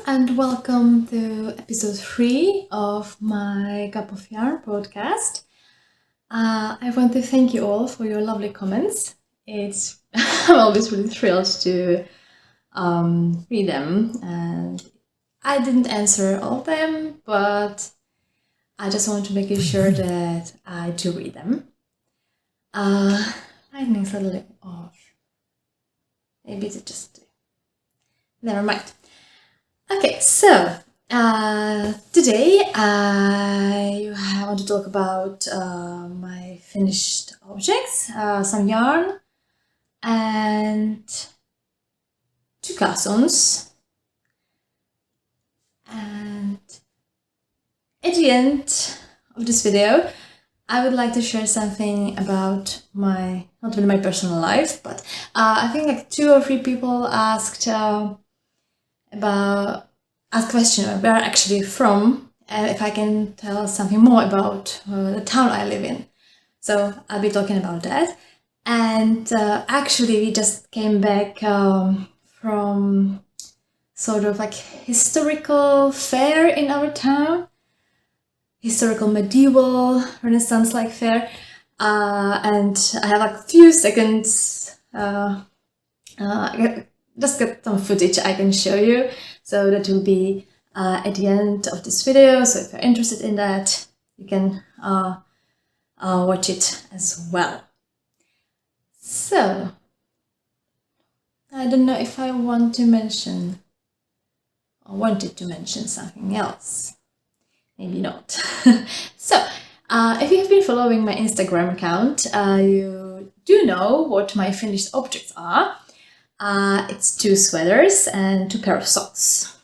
and welcome to episode 3 of my Cup of Yarn podcast. I want to thank you all for your lovely comments. I'm always really thrilled to read them, and I didn't answer all of them, but I just want to make sure that I do read them. Lightning's a little off. Maybe it's just... Never mind. Okay, so today I want to talk about my finished objects, some yarn, and 2 castons. And at the end of this video, I would like to share something about not really my personal life, but I think like 2 or 3 people asked question where I'm actually from, and if I can tell something more about the town I live in. So I'll be talking about that. And actually we just came back from sort of like historical fair in our town. Historical medieval Renaissance like fair. And I have like a few seconds just got some footage I can show you, so that will be at the end of this video. So if you're interested in that, you can watch it as well. So I don't know if I wanted to mention something else. Maybe not. So if you have been following my Instagram account, you do know what my finished objects are. It's 2 sweaters and 2 pair of socks.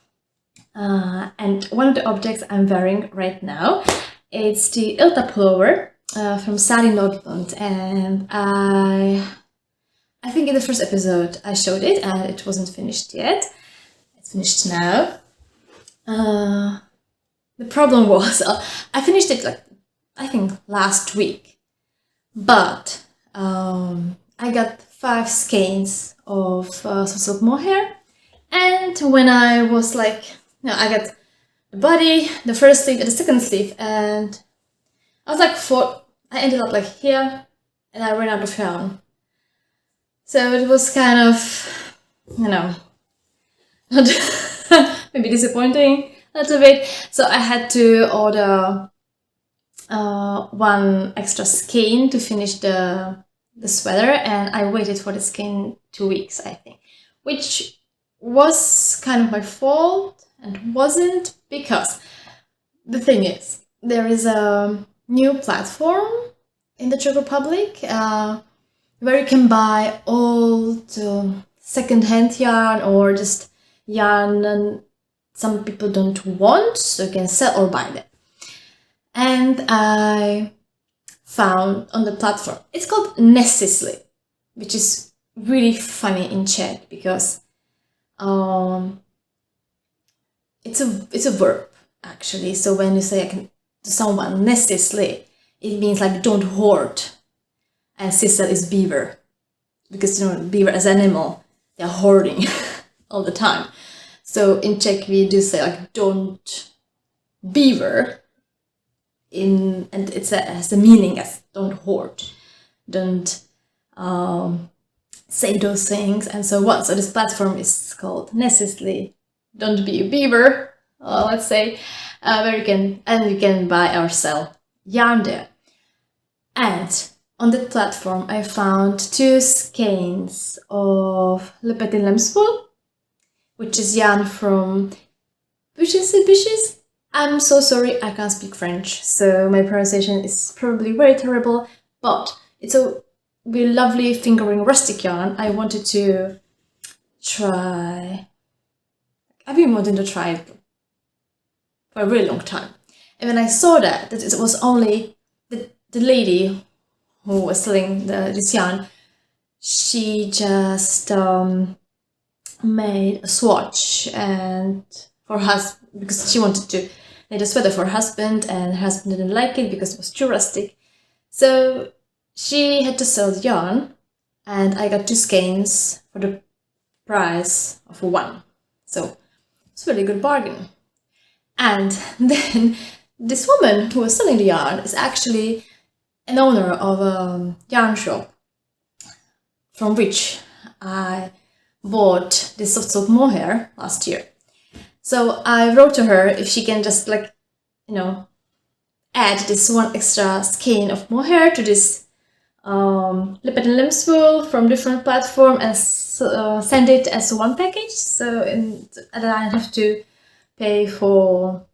And one of the objects I'm wearing right now, it's the Ulta pullover from Sari Nordlund, and I think in the first episode I showed it and it wasn't finished yet. It's finished now. The problem was I finished it like I think last week, but I got 5 skeins of some sort of mohair, and when I was like, I got the body, the first sleeve and the second sleeve, and I was like I ended up like here, and I ran out of yarn. So it was kind of, not maybe disappointing a little bit. So I had to order 1 extra skein to finish the sweater, and I waited for the skein 2 weeks, I think, which was kind of my fault and wasn't, because the thing is, there is a new platform in the Czech Republic where you can buy old second-hand yarn or just yarn and some people don't want, so you can sell or buy them. And I found on the platform, it's called Nesisli, which is really funny in Czech because it's a verb actually. So when you say to someone Nesisli, it means like don't hoard, and sisel is beaver, because beaver as an animal, they're hoarding all the time. So in Czech we do say like don't beaver. And it has the meaning as don't hoard, don't say those things, and so on. So this platform is called Nesisli, don't be a beaver, let's say, where you can buy or sell yarn there. And on that platform I found 2 skeins of Le Petit Lemswool, which is yarn from Bushes. I'm so sorry, I can't speak French, so my pronunciation is probably very terrible, but it's a really lovely fingering rustic yarn I wanted to try. I've been wanting to try it for a really long time. And when I saw that it was only the lady who was selling this yarn, she just made a swatch and for her, because she wanted to made a sweater for her husband, and her husband didn't like it because it was too rustic. So she had to sell the yarn, and I got 2 skeins for the price of 1. So it's a really good bargain. And then this woman who was selling the yarn is actually an owner of a yarn shop from which I bought this soft silk mohair last year. So I wrote to her if she can just like, add this one extra skein of mohair to this lippet and limbs wool from different platform and send it as one package. So and I don't have to pay for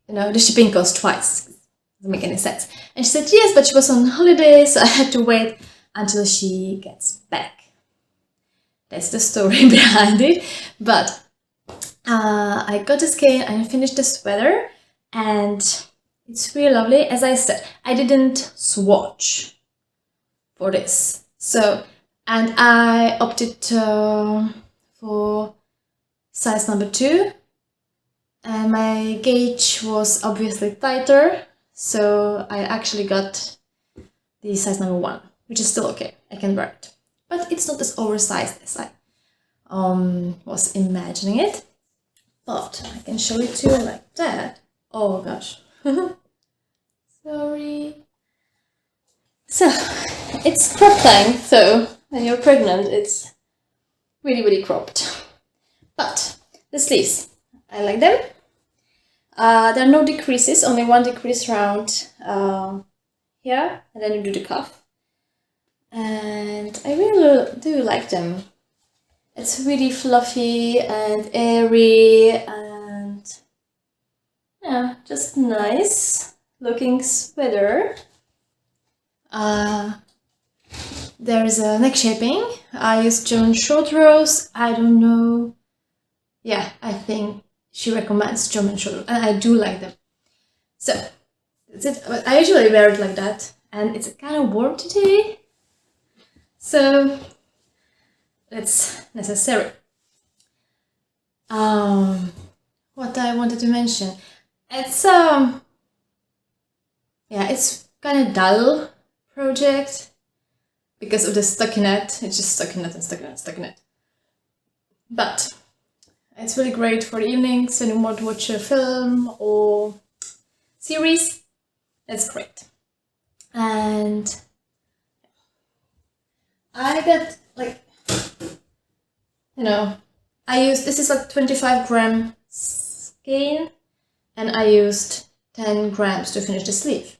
the shipping cost twice. Doesn't make any sense. And she said yes, but she was on holiday, so I had to wait until she gets back. That's the story behind it. But I got the skein and finished the sweater, and it's really lovely. As I said, I didn't swatch for this. So, and I opted for size number 2. And my gauge was obviously tighter. So I actually got the size number 1, which is still okay. I can wear it. But it's not as oversized as I was imagining it. But I can show it to you like that. Oh gosh. Sorry. So, it's crop time. So, when you're pregnant, it's really, really cropped. But, the sleeves, I like them. There are no decreases, only one decrease round here, and then you do the cuff. And I really do like them. It's really fluffy and airy and yeah, just nice looking sweater. There's a neck shaping. I used Joan Short Rows. I don't know. Yeah, I think she recommends German Short Rows, and I do like them. So that's it. But I usually wear it like that, and it's kind of warm today, so it's necessary. What I wanted to mention, it's it's kind of dull project because of the stockinette. It's just stockinette and stockinette, stockinette. But it's really great for the evenings when you want to watch a film or series. That's great. And I got I used, this is like 25 gram skein, and I used 10 grams to finish the sleeve.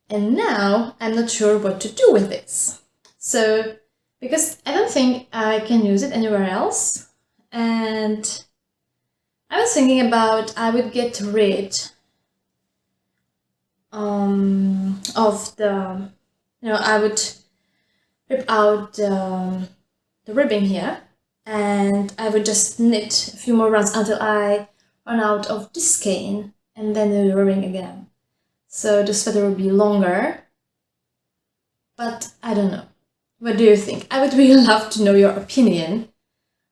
And now I'm not sure what to do with this. So, because I don't think I can use it anywhere else, and I was thinking about I would get rid of the, I would rip out the ribbing here, and I would just knit a few more rounds until I run out of this skein, and then do the ribbing again. So the sweater will be longer, but I don't know. What do you think? I would really love to know your opinion.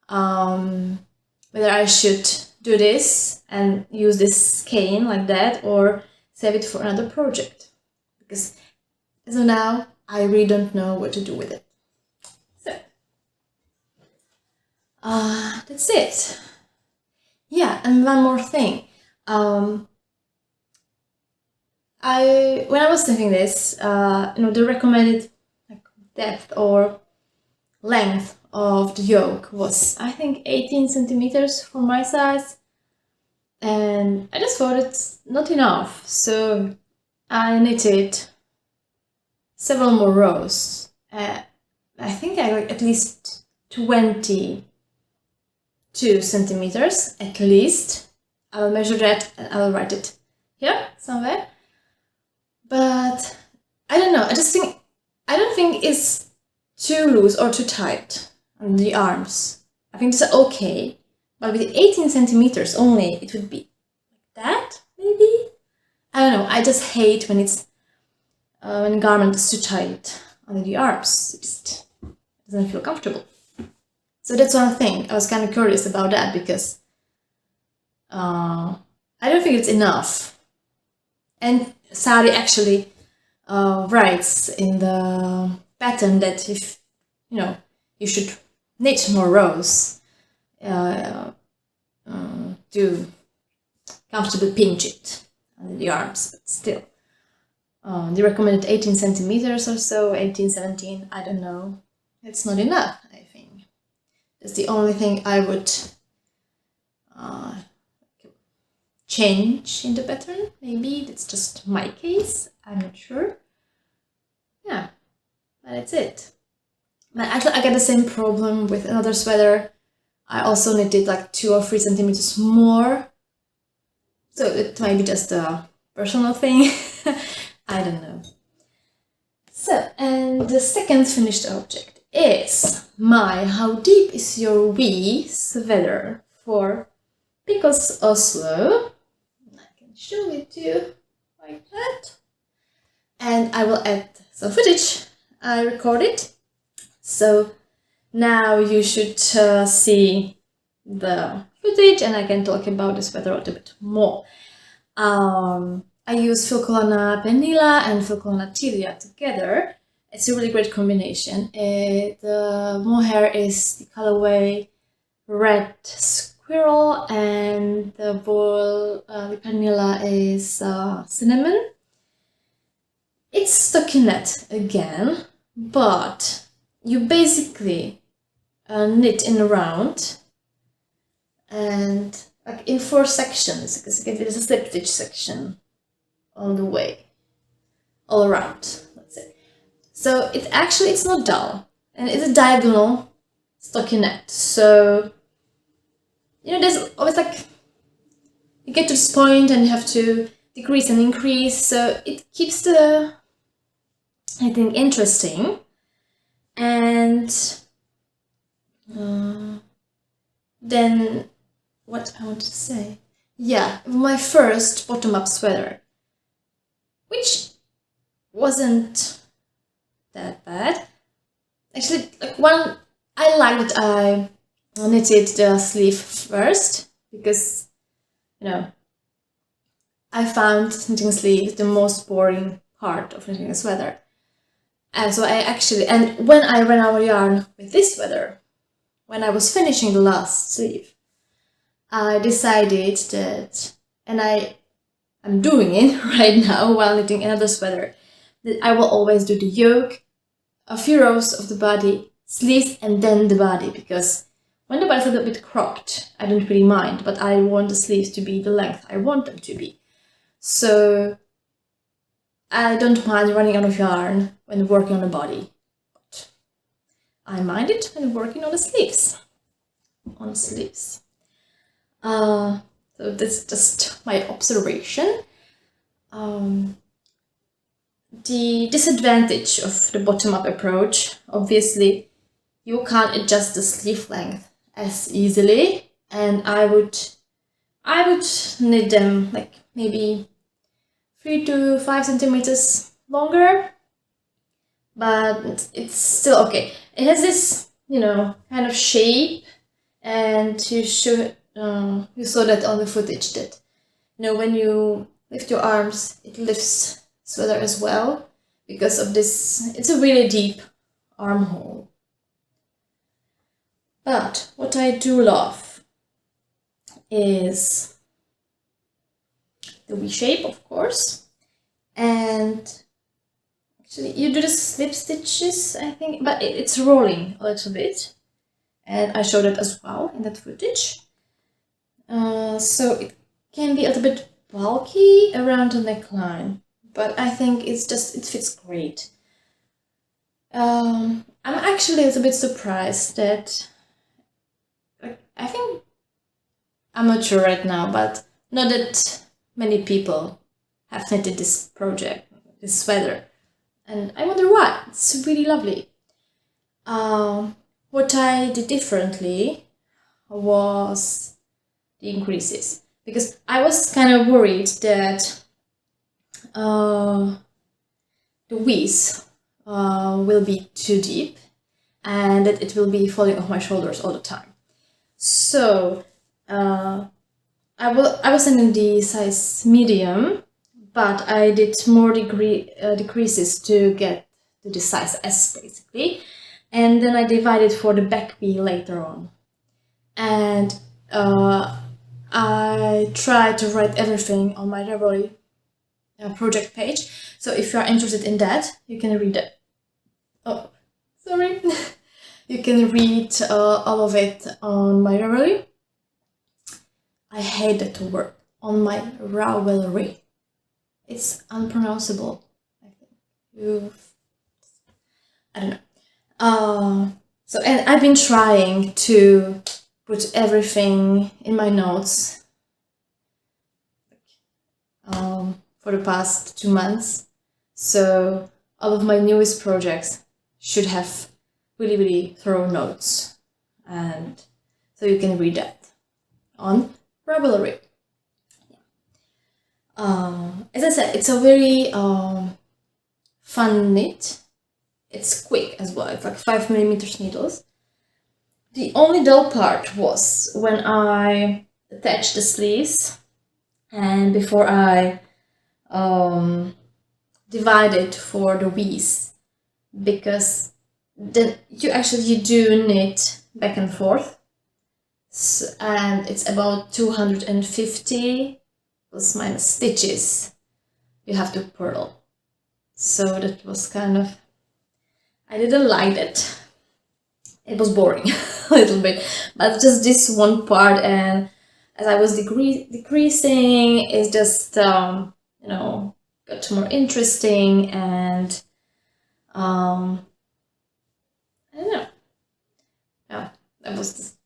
Whether I should do this and use this skein like that, or save it for another project. Because as of now, I really don't know what to do with it. So, that's it. Yeah, and one more thing. When I was thinking this, the recommended depth or length of the yoke was, I think, 18 centimeters for my size, and I just thought it's not enough, so I knitted several more rows. I think I got at least 22 centimeters at least. I will measure that and I will write it here somewhere. But I don't know, I don't think it's too loose or too tight on the arms. I think it's okay, but with 18 centimeters only, it would be like that, maybe? I don't know, I just hate when it's when a garment is too tight on the arms. It just doesn't feel comfortable. So that's one thing. I was kind of curious about that because I don't think it's enough. And Sari actually writes in the pattern that if you should knit more rows to comfortably pinch it under the arms, but still. They recommended 18 centimeters or so, 18, 17, I don't know. It's not enough, I think. That's the only thing I would change in the pattern. Maybe that's just my case, I'm not sure. Yeah, but that's it. But actually I got the same problem with another sweater. I also knitted like 2 or 3 centimeters more. So it might be just a personal thing. I don't know. So, and the second finished object is my How Deep Is Your Wee sweater for Pickles Oslo. I can show it to you like that. And I will add some footage I recorded. So now you should see the footage and I can talk about the sweater a little bit more. I use Filcolana Vanilla and Filcolana Tilia together. It's a really great combination. The mohair is the colorway Red Squirrel and the wool, the vanilla is cinnamon. It's stockinette again, but you basically knit in a round and like in 4 sections, because there's a slip stitch section all the way, all around, let's say. So it's not dull, and it's a diagonal stockinette. So, you know, there's always like, you get to this point and you have to decrease and increase, so it keeps the, I think, interesting. And then, what I want to say? Yeah, my first bottom-up sweater, which wasn't that bad. Actually, like I liked that I knitted the sleeve first, because, you know, I found knitting sleeves the most boring part of knitting a sweater. And so and when I ran out of yarn with this sweater, when I was finishing the last sleeve, I decided that, and I'm doing it right now while knitting another sweater, that I will always do the yoke, a few rows of the body, sleeves, and then the body, because when the body is a little bit cropped, I don't really mind, but I want the sleeves to be the length I want them to be. So I don't mind running out of yarn when working on the body, but I mind it when working on the sleeves. So that's just my observation. The disadvantage of the bottom-up approach, obviously, you can't adjust the sleeve length as easily, and I would knit them like maybe 3 to 5 centimeters longer, but it's still okay. It has this, you know, kind of shape, and you saw that on the footage that, you know, when you lift your arms, it lifts sweater as well, because of this. It's a really deep armhole. But what I do love is the V shape, of course, and actually you do the slip stitches, I think, but it's rolling a little bit, and I showed it as well in that footage. So it can be a little bit bulky around the neckline, but I think it fits great. I'm actually a little bit surprised that, I think, I'm not sure right now, but not that many people have knitted this project, this sweater, and I wonder why. It's really lovely. What I did differently was the increases, because I was kind of worried that the V's will be too deep and that it will be falling off my shoulders all the time. So I was in the size medium, but I did more decreases to get to the size S basically, and then I divided for the back V later on. And I try to write everything on my Ravelry project page. So if you are interested in that, you can read it. Oh, sorry. You can read all of it on my Ravelry. I hate that word, on my Ravelry. It's unpronounceable, I think. I don't know. So, and I've been trying to put everything in my notes for the past 2 months. So all of my newest projects should have really, really thorough notes. And so you can read that on Ravelry. As I said, it's a very fun knit. It's quick as well. It's like 5mm needles. The only dull part was when I attached the sleeves and before I divided for the V's, because then you do knit back and forth, and it's about 250 plus minus stitches you have to purl. So that was kind of, I didn't like it. It was boring a little bit, but just this one part, and as I was decreasing, it just got more interesting, and I don't know. Yeah, that was just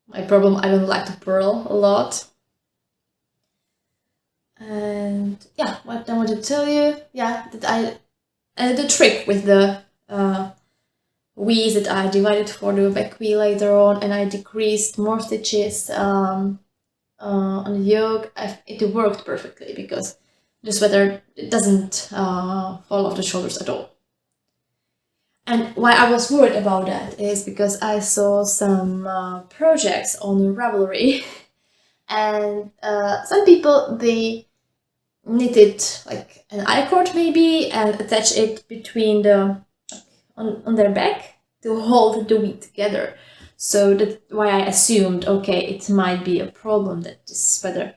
my problem. I don't like to purl a lot. And yeah, what I want to tell you, that the trick with the V's that I divided for the back V later on, and I decreased more stitches on the yoke. It worked perfectly because the sweater doesn't fall off the shoulders at all. And why I was worried about that is because I saw some projects on Ravelry, and some people, they knitted like an I-cord maybe and attach it between the on their back to hold the V together. So that's why I assumed, okay, it might be a problem that this sweater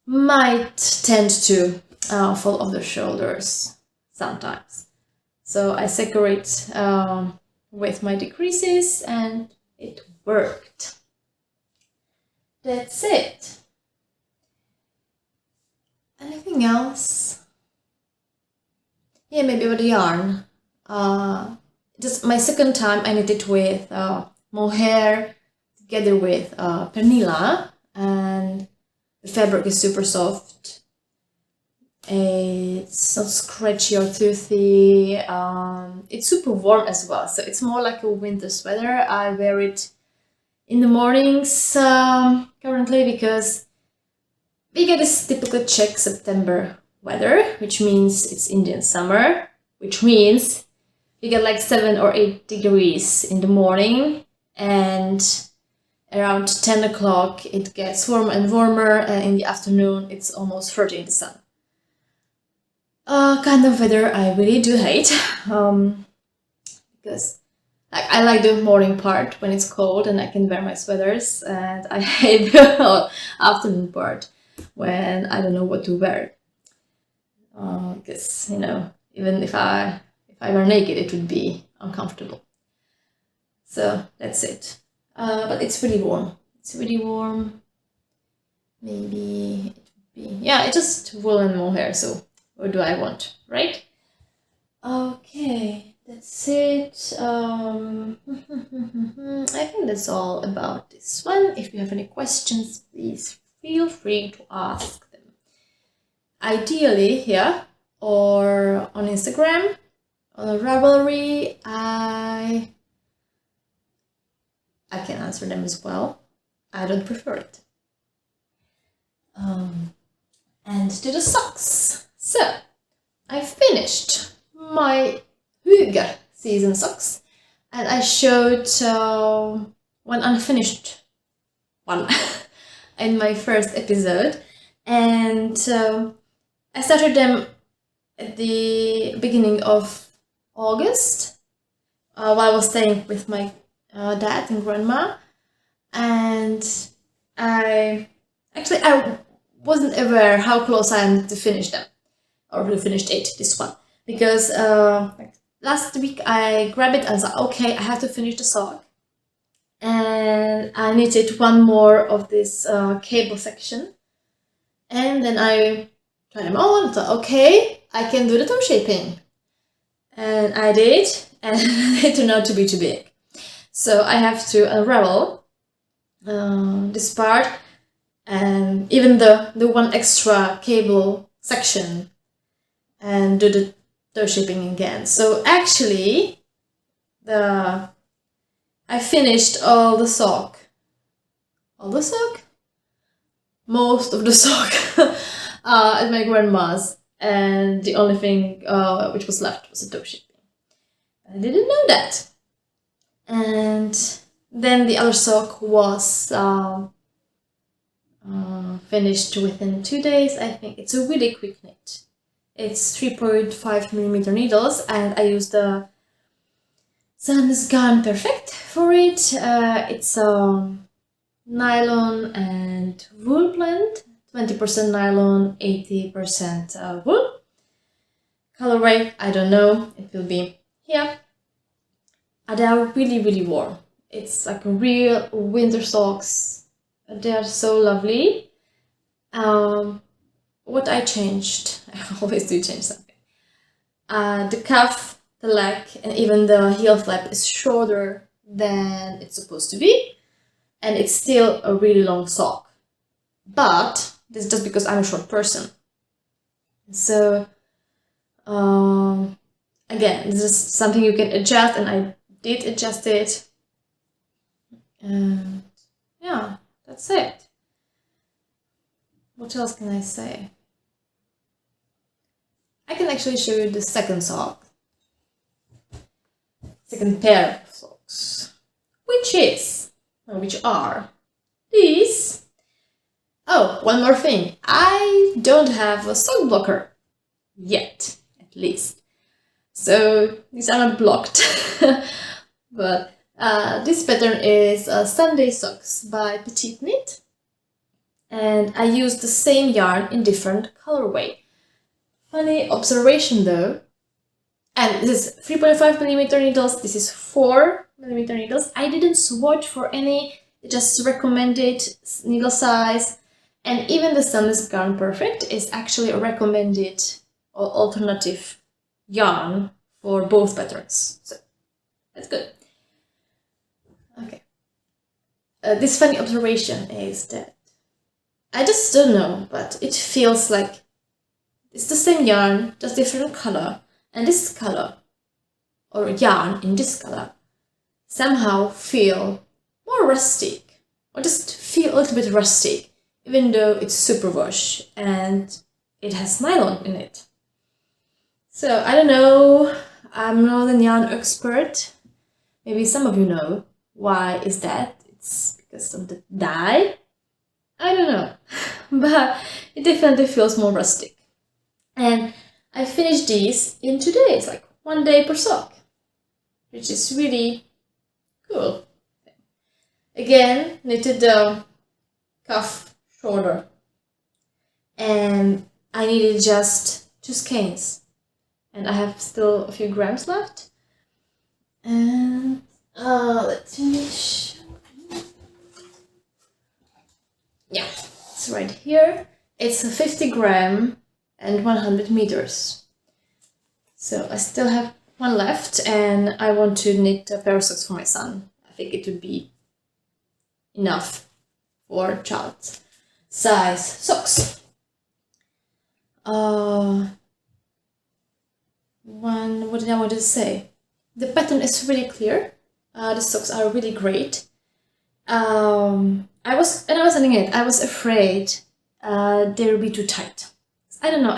might tend to fall off the shoulders sometimes. So I separate with my decreases, and it worked. That's it. Anything else? Yeah, maybe about the yarn. Just my second time I knitted with mohair together with pernilla, and the fabric is super soft. It's not scratchy or toothy. It's super warm as well, so it's more like a winter sweater. I wear it in the mornings currently because we get this typical Czech September weather, which means it's Indian summer, which means you get like 7 or 8 degrees in the morning, and around 10 o'clock it gets warmer and warmer, and in the afternoon it's almost 30 in the sun. Kind of weather I really do hate, because I like the morning part when it's cold and I can wear my sweaters, and I hate the afternoon part when I don't know what to wear. Because even if I were naked, it would be uncomfortable. So that's it. But it's really warm. It's really warm. Maybe it would be, it's just wool and mohair. So what do I want, right? Okay, that's it. I think that's all about this one. If you have any questions, please feel free to ask them. Ideally, or on Instagram, on Ravelry, I can answer them as well. I don't prefer it. And to the socks. So, I finished my Hygge season socks, and I showed one unfinished one in my first episode, and I started them at the beginning of August while I was staying with my dad and grandma, and I wasn't aware how close I am to finish them, or to finish this one, because like last week I grabbed it and was like, okay, I have to finish the sock, and I knitted one more of this cable section, and then I tried them on. Thought, okay, I can do the toe shaping, and I did, and it turned out to be too big. So I have to unravel this part, and even the one extra cable section, and do the toe shaping again. So actually, I finished all the sock. Most of the sock at my grandma's, and the only thing which was left was the toe shaping. I didn't know that. And then the other sock was finished within 2 days. I think it's a really quick knit. It's 3.5mm needles, and I used the Secondhand Perfect for it. It's nylon and wool blend, 20% nylon, 80% wool. Colorway, I don't know, it will be here. They are really, really warm. It's like real winter socks. They are so lovely. What I changed, I always do change something. The cuff, the leg, and even the heel flap is shorter than it's supposed to be. And it's still a really long sock. But this is just because I'm a short person. So, again, this is something you can adjust, and I did adjust it. And yeah, that's it. What else can I say? I can actually show you the second sock. Second pair of socks. Which are these. Oh, one more thing. I don't have a sock blocker. Yet, at least. So, these are not blocked. But this pattern is Sunday Socks by Petite Knit. And I used the same yarn in different colorway. Funny observation though. And this is 3.5mm needles, this is 4mm needles. I didn't swatch for any, just recommended needle size. And even the Secondhand Perfect is actually a recommended or alternative yarn for both patterns. So that's good. Okay. This funny observation is that I just don't know, but it feels like it's the same yarn, just different color. And this color, or yarn in this color, somehow feel more rustic, or just feel a little bit rustic, even though it's superwash and it has nylon in it. So I don't know, I'm not a yarn expert. Maybe some of you know why is that. It's because of the dye. I don't know, but it definitely feels more rustic. And I finished these in 2 days, like 1 day per sock, which is really cool. Again, knitted the cuff shorter, and I needed just 2 skeins, and I have still a few grams left. And let's finish. Yeah, it's right here. It's a 50 gram and 100 meters. So I still have one left, and I want to knit a pair of socks for my son. I think it would be enough for child size socks. What did I want to say? The pattern is really clear. The socks are really great. I was sending it, I was afraid they would be too tight. I don't know,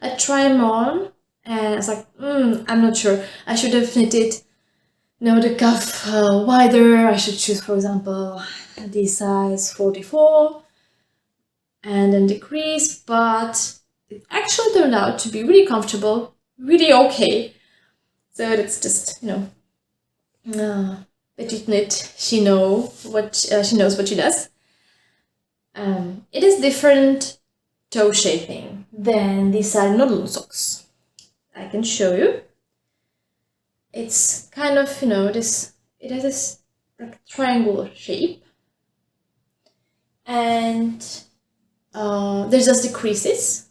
I tried them on, and I was like, I'm not sure. I should have knitted, the cuff wider. I should choose, for example, the size 44, and then decrease, but it actually turned out to be really comfortable, really okay. So that's just, Petite Knit, she knows what she does. It is different toe shaping than these are noodle socks. I can show you. It's kind of, you know, it has this like triangular shape, and there's just the creases,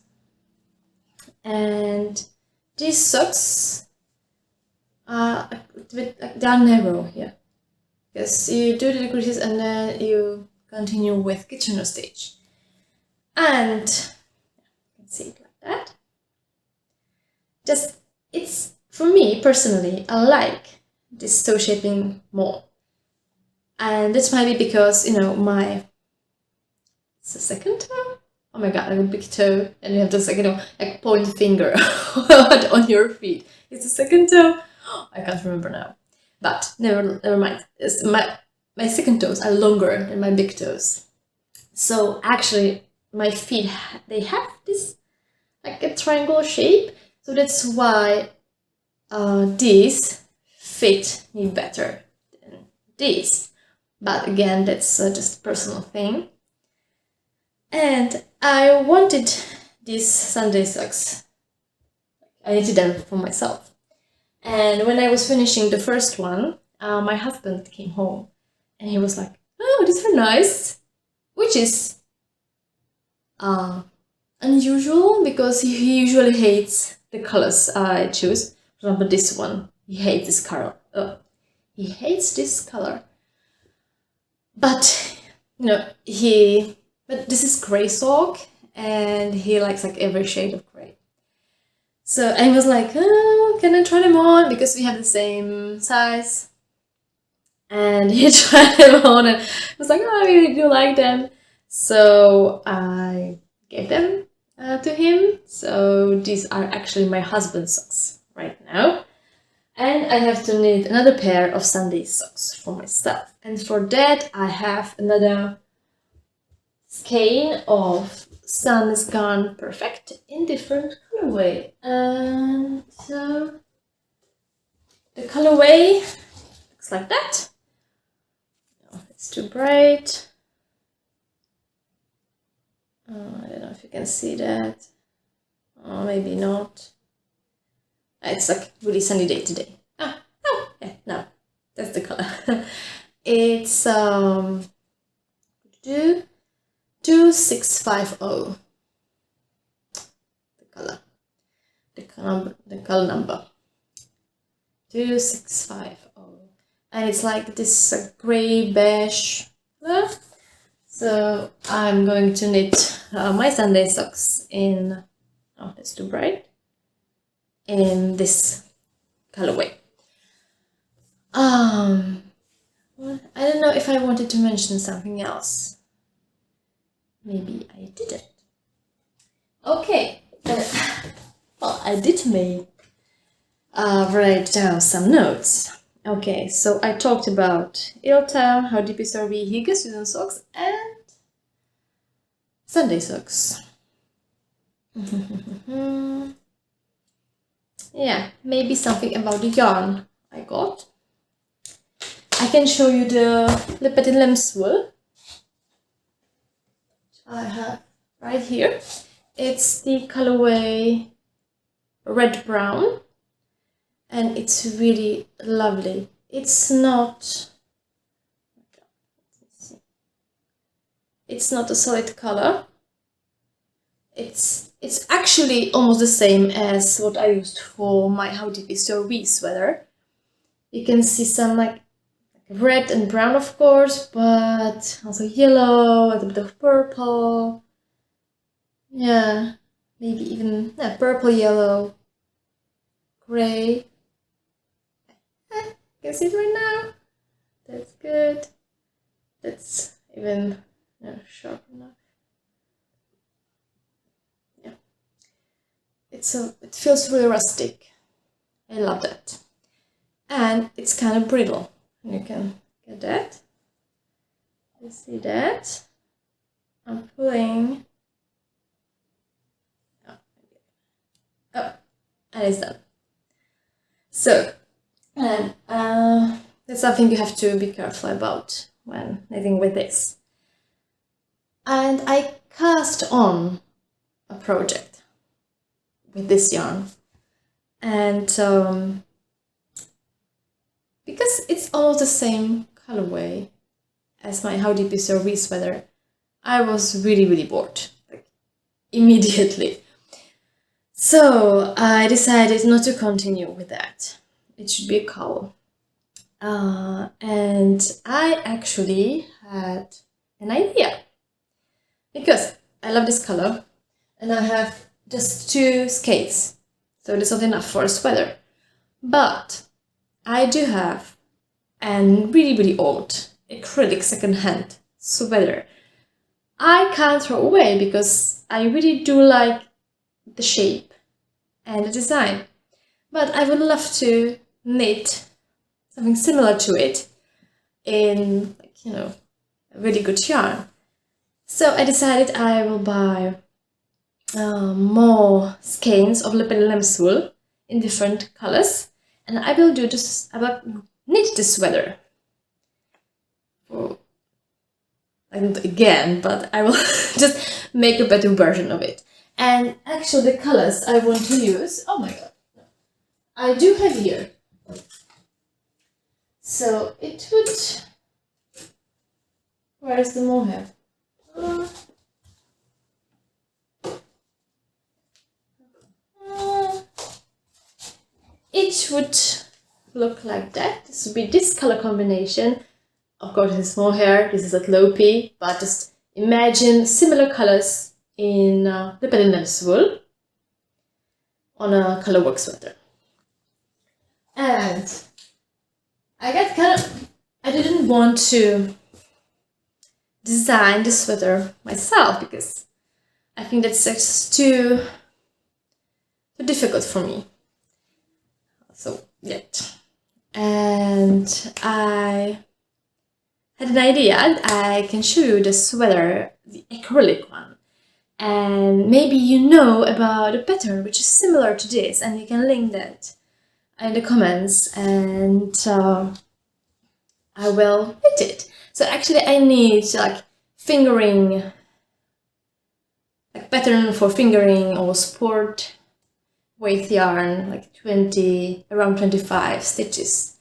and these socks are a little bit like, they are narrow here, because you do the creases and then you continue with kitchen stitch, and you can see it like that. Just, it's, for me personally, I like this toe shaping more, and this might be because, you know, it's the second toe. Oh my god, like a big toe, and you have this, like, you know, like point finger on your feet. It's the second toe. I can't remember now, but never mind. It's my second toes are longer than my big toes, so actually my feet they have this like a triangular shape, so that's why these fit me better than these. But again, that's just a personal thing. And I wanted these Sunday socks. I needed them for myself. And when I was finishing the first one, my husband came home and he was like, "Oh, these are nice," which is unusual because he usually hates the colors I choose. For example, this one, he hates this color. He hates this color. But, you know, but this is gray sock, and he likes like every shade of gray. So I was like, "Oh, can I try them on?" Because we have the same size. And he tried them on and was like, "Oh, I really do like them." So I gave them to him. So these are actually my husband's socks right now. And I have to knit another pair of Sunday socks for myself. And for that, I have another skein of Sun is Gone Perfect in different colorway. And so the colorway looks like that. No, it's too bright. I don't know if you can see that. Oh, maybe not. It's like really sunny day today. Yeah, no, that's the color. It's 2650. The color number 2650, and it's like this gray beige color. So I'm going to knit my Sunday socks in. Oh, that's too bright. In this colorway. Well, I don't know if I wanted to mention something else. Maybe I didn't. Okay. Well, I did write down some notes. Okay, so I talked about Ulta, how deep is our Hygge student socks, and Sunday socks. Yeah, maybe something about the yarn I got. I can show you the Petit Lemswool, which I have right here. It's the colorway red brown, and it's really lovely. It's not a solid color. It's actually almost the same as what I used for my How Deep Is Your Wee sweater. You can see some like red and brown, of course, but also yellow, a little bit of purple. Yeah, maybe even purple, yellow, gray. You can see it right now. That's good. That's even sharp enough. Yeah. It feels really rustic. I love that. And it's kind of brittle. You can get that. You see that? I'm pulling. Oh, and it's done. So, and that's something you have to be careful about when knitting with this. And I cast on a project with this yarn. And because it's almost the same colorway as my How Deep Is Your V sweater, I was really bored, like immediately. So I decided not to continue with that. It should be a cowl. And I actually had an idea, because I love this color and I have just 2 skates, so that's not enough for a sweater. But I do have a really old acrylic secondhand sweater I can't throw away because I really do like the shape and the design. But I would love to knit something similar to it in, like, you know, a really good yarn. So I decided I will buy more skeins of leopard lamb's wool in different colors, and I will knit the sweater. And again, but I will just make a better version of it. And actually the colors I want to use, oh my god, I do have here. So it would, where is the mohair? It would look like that. This would be this color combination. Of course, this is mohair, this is a lopi, but just imagine similar colors in leopard lamb's wool on a colorwork sweater. And I didn't want to design the sweater myself because I think that's just too difficult for me. So, yet. And I had an idea. I can show you the sweater, the acrylic one. And maybe you know about a pattern which is similar to this, and you can link that in the comments, and I will knit it. So actually I need like fingering, like pattern for fingering or sport weight yarn, like around 25 stitches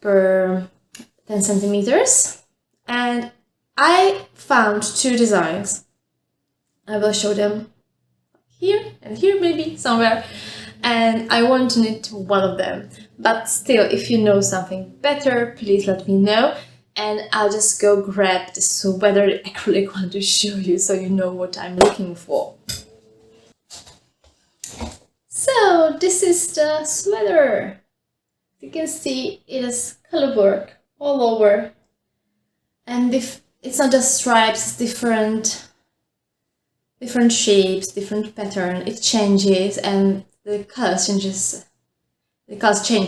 per 10 centimeters. And I found 2 designs. I will show them here and here, maybe somewhere. And I want to knit one of them. But still, if you know something better, please let me know. And I'll just go grab the sweater, the acrylic one, to show you so you know what I'm looking for. So this is the sweater. You can see it is color work all over. And if it's not just stripes, it's different shapes, different pattern. It changes, and the colors change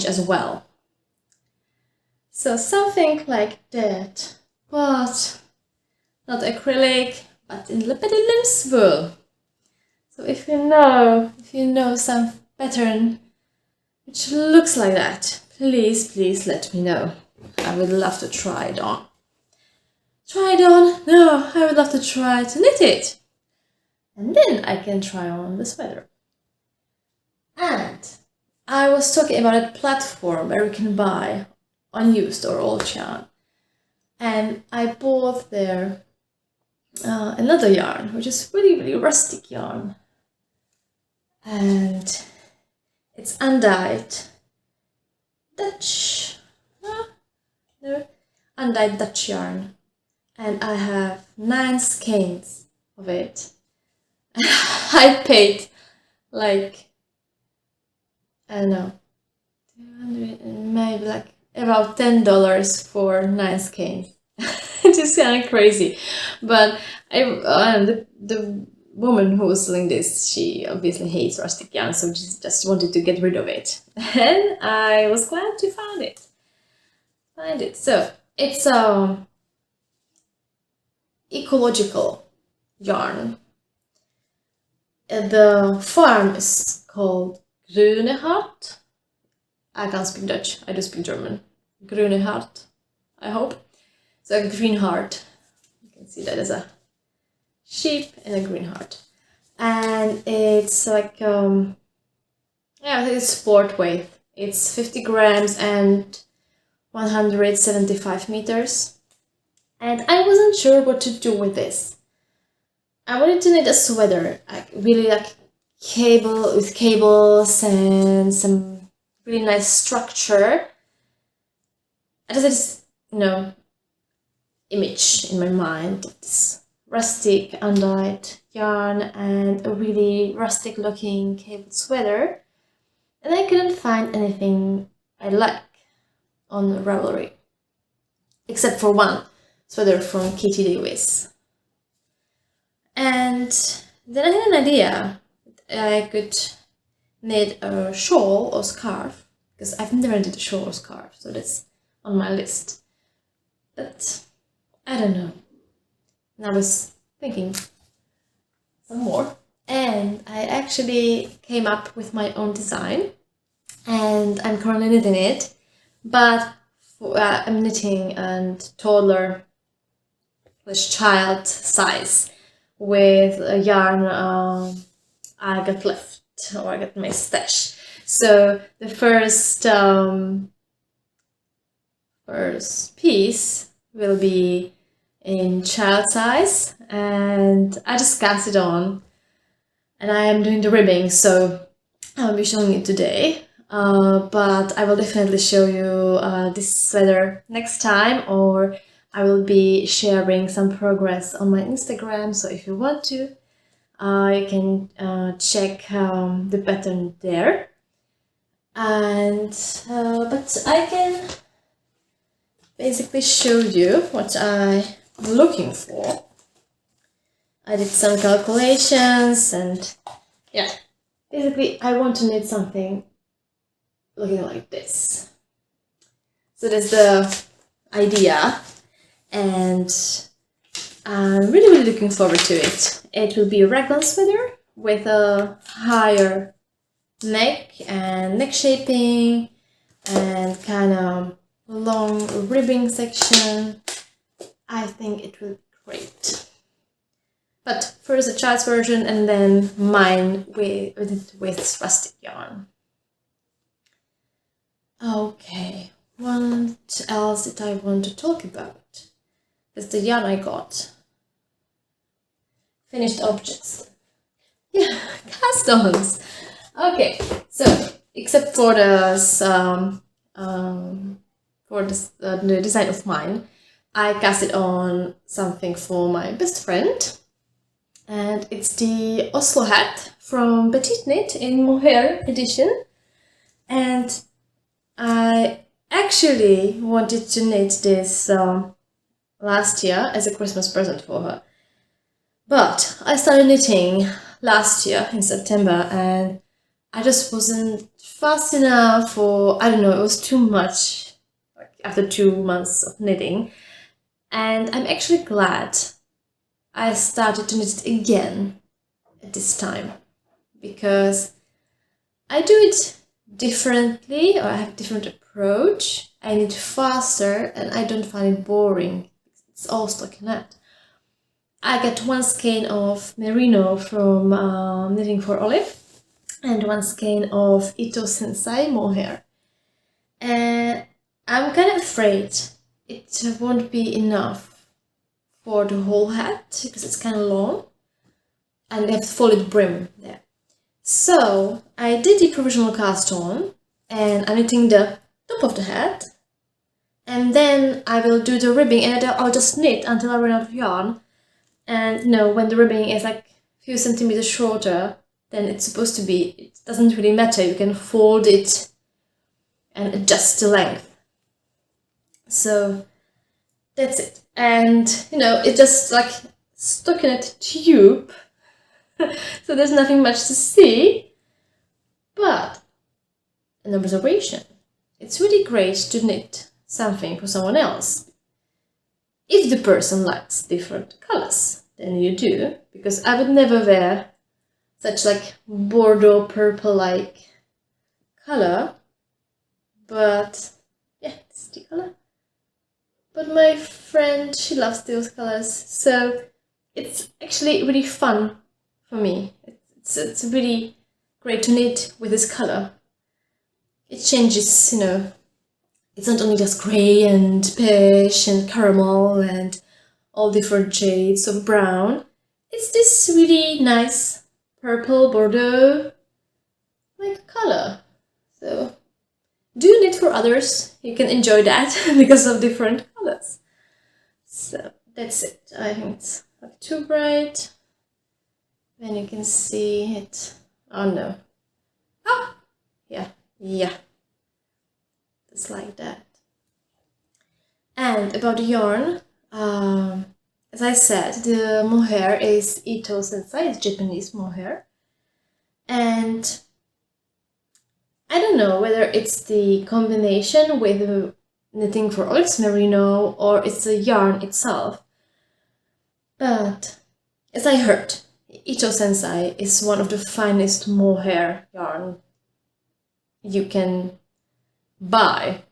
as well. So something like that, but not acrylic, but in leopard lamb's wool. So if you know some pattern which looks like that, please let me know. I would love to try it on. No, I would love to try to knit it. And then I can try on the sweater. And I was talking about a platform where you can buy unused or old yarn. And I bought there another yarn, which is really rustic yarn. And it's undyed Dutch, undyed Dutch yarn. And I have 9 skeins of it. I paid like, I don't know, 200, maybe like about $10 for 9 skeins. It is kind of crazy, but the woman who was selling this, she obviously hates rustic yarn, so she just wanted to get rid of it, and I was glad to find it. So it's ecological yarn. The farm is called Grüne Hart. I can't speak Dutch, I do speak German. Grüne Hart, I hope. So a green heart. You can see that as a sheep and a green heart. And it's like, yeah, I think it's sport weight. It's 50 grams and 175 meters. And I wasn't sure what to do with this. I wanted to knit a sweater, like really like with cables and some really nice structure. I just had this, image in my mind of this rustic undyed yarn and a really rustic looking cabled sweater, and I couldn't find anything I like on Ravelry except for one sweater from Katie Davis. And then I had an idea. I could knit a shawl or scarf, because I've never knit a shawl or scarf, so that's on my list. But I don't know. And I was thinking some more, and I actually came up with my own design, and I'm currently knitting it, but I'm knitting a toddler child size with a yarn I got left, or I got my stash. So the first piece will be in child size, and I just cast it on, and I am doing the ribbing, so I'll be showing it today. But I will definitely show you this sweater next time, or I will be sharing some progress on my Instagram, so if you want to, you can check the pattern there. And but I can basically show you what I'm looking for. I did some calculations, and yeah, basically I want to knit something looking like this. So that's the idea, and I'm really looking forward to it. It will be a raglan sweater with a higher neck and neck shaping and kind of long ribbing section. I think it will be great. But first a child's version, and then mine with rustic yarn. Okay, what else did I want to talk about? That's the yarn I got. Finished objects. Yeah, cast-ons. Okay, so except for the design of mine, I cast it on something for my best friend, and it's the Oslo hat from Petite Knit in mohair edition. And I actually wanted to knit this last year as a Christmas present for her, but I started knitting last year in September, and I just wasn't fast enough, or I don't know, it was too much after 2 months of knitting. And I'm actually glad I started to knit it again at this time, because I do it differently, or I have a different approach. I knit faster and I don't find it boring. It's all stockinette. I get one skein of merino from Knitting for Olive and one skein of Ito Sensei mohair. And I'm kind of afraid it won't be enough for the whole hat, because it's kind of long and they have folded brim there. So I did the provisional cast on, and I'm knitting the top of the hat, and then I will do the ribbing, and I'll just knit until I run out of yarn. And when the ribbing is like a few centimeters shorter than it's supposed to be, it doesn't really matter. You can fold it and adjust the length. So that's it. And it's just like stockinette tube. So there's nothing much to see. But an observation. It's really great to knit something for someone else, if the person likes different colors than you do, because I would never wear such like Bordeaux purple like color, but yeah, this is the color. But my friend, she loves those colors, so it's actually really fun for me. It's really great to knit with this color. It changes, you know, it's not only just grey and beige and caramel and all different shades of brown. It's this really nice purple bordeaux like color. So do knit for others. You can enjoy that because of different colors. So that's it. I think it's not too bright. Then you can see it. Oh no. Ah! Yeah. Just like that. And about the yarn, as I said, the mohair is Ito Sensei, it's Japanese mohair. And I don't know whether it's the combination with the knitting for olives merino or it's the yarn itself. But as I heard, Ito Sensei is one of the finest mohair yarn you can buy.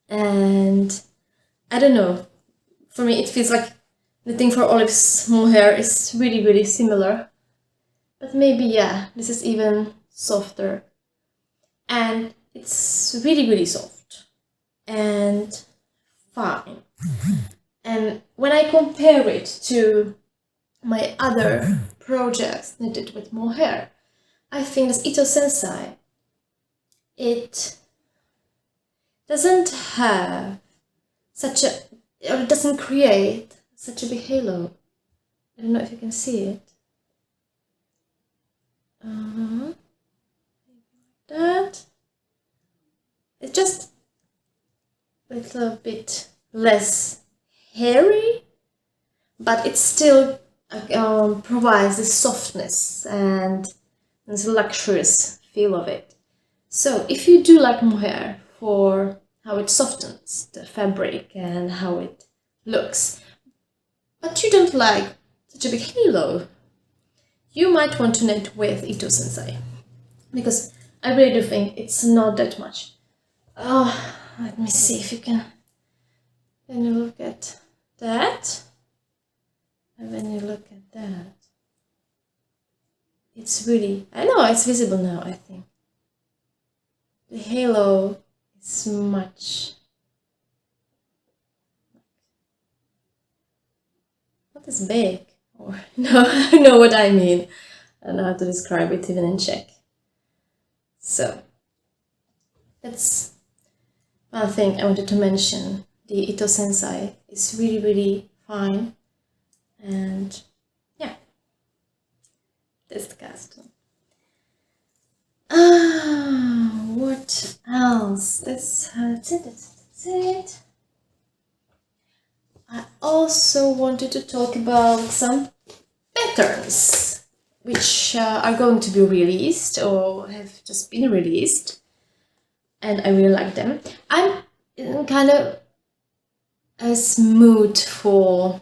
And I don't know, for me it feels like knitting for olives mohair is really, really similar. But maybe, yeah, this is even softer. And it's really, really soft and fine. And when I compare it to my other projects knitted with mohair, I think this Ito Sensei, it doesn't have such a, or it doesn't create such a big halo. I don't know if you can see it. That. It's just a little bit less hairy, but it still provides this softness and this luxurious feel of it. So if you do like mohair for how it softens the fabric and how it looks, but you don't like such a big halo, you might want to knit with Ito Sensei, because I really do think it's not that much. Oh, let me see if you can. When you look at that, and when you look at that, it's really, I know it's visible now, I think. The halo is much, not as big, or no, I know what I mean. I don't know how to describe it even in Czech. So that's one thing I wanted to mention. The Ito Sensei is really, really fine, and yeah, that's the cast. What else? That's it. I also wanted to talk about some patterns which are going to be released or have just been released, and I really like them. I'm in kind of a mood for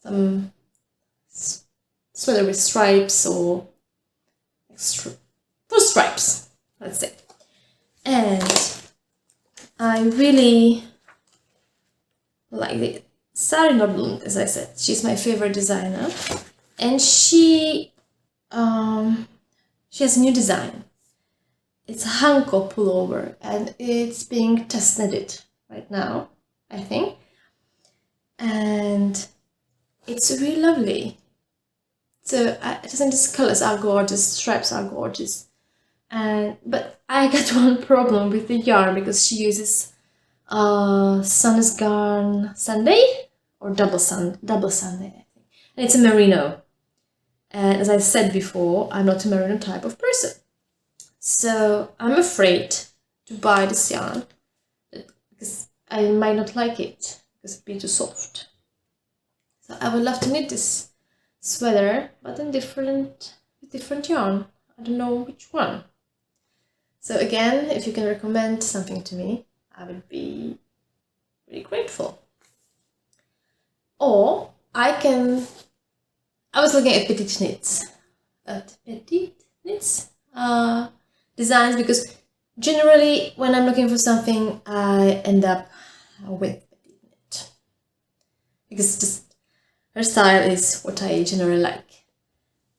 some sweater with stripes or for stripes, let's say. And I really like it. Sari Nordlund, as I said, she's my favorite designer, and she has a new design. It's a Hanko pullover, and it's being test knitted right now, I think, and it's really lovely. So I think these colors are gorgeous, stripes are gorgeous, but I got one problem with the yarn because she uses Sun's Garn Sunday or double Sunday, I think, and it's a merino. And as I said before, I'm not a merino type of person, so I'm afraid to buy this yarn because I might not like it because it'd be too soft. So I would love to knit this sweater, but in different yarn. I don't know which one. So again, if you can recommend something to me, I would be really grateful. Or I was looking at petite knits designs, because generally when I'm looking for something, I end up with petite knit, because just her style is what I generally like.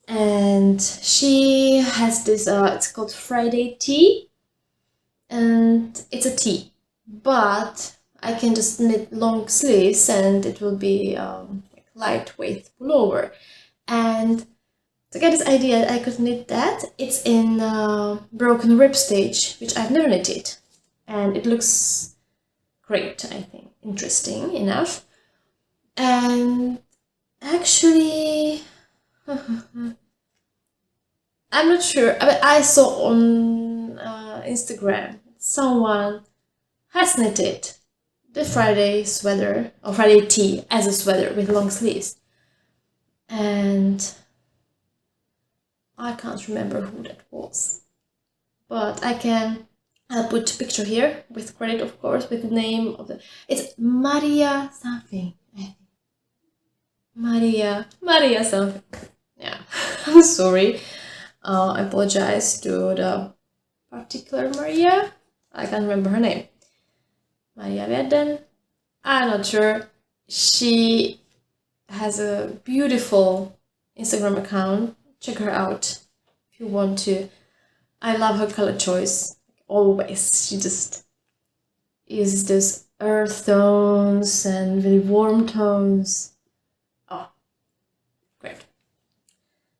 And she has this, it's called Friday tee, and it's a tee, but I can just knit long sleeves and it will be like lightweight pullover. And to get this idea, I could knit that. It's in broken rib stitch, which I've never knitted, and it looks great, I think, interesting enough. And actually, I'm not sure. I mean, I saw on Instagram someone has knitted the Friday sweater or Friday tee as a sweater with long sleeves, and I can't remember who that was, but I'll put a picture here with credit, of course, with the name of it's Maria something, I think. Maria something. Yeah, I'm sorry. I apologize to the particular Maria. I can't remember her name. Maria Werden. I'm not sure. She has a beautiful Instagram account. Check her out if you want to. I love her color choice, always. She just uses those earth tones and really warm tones. Oh, great.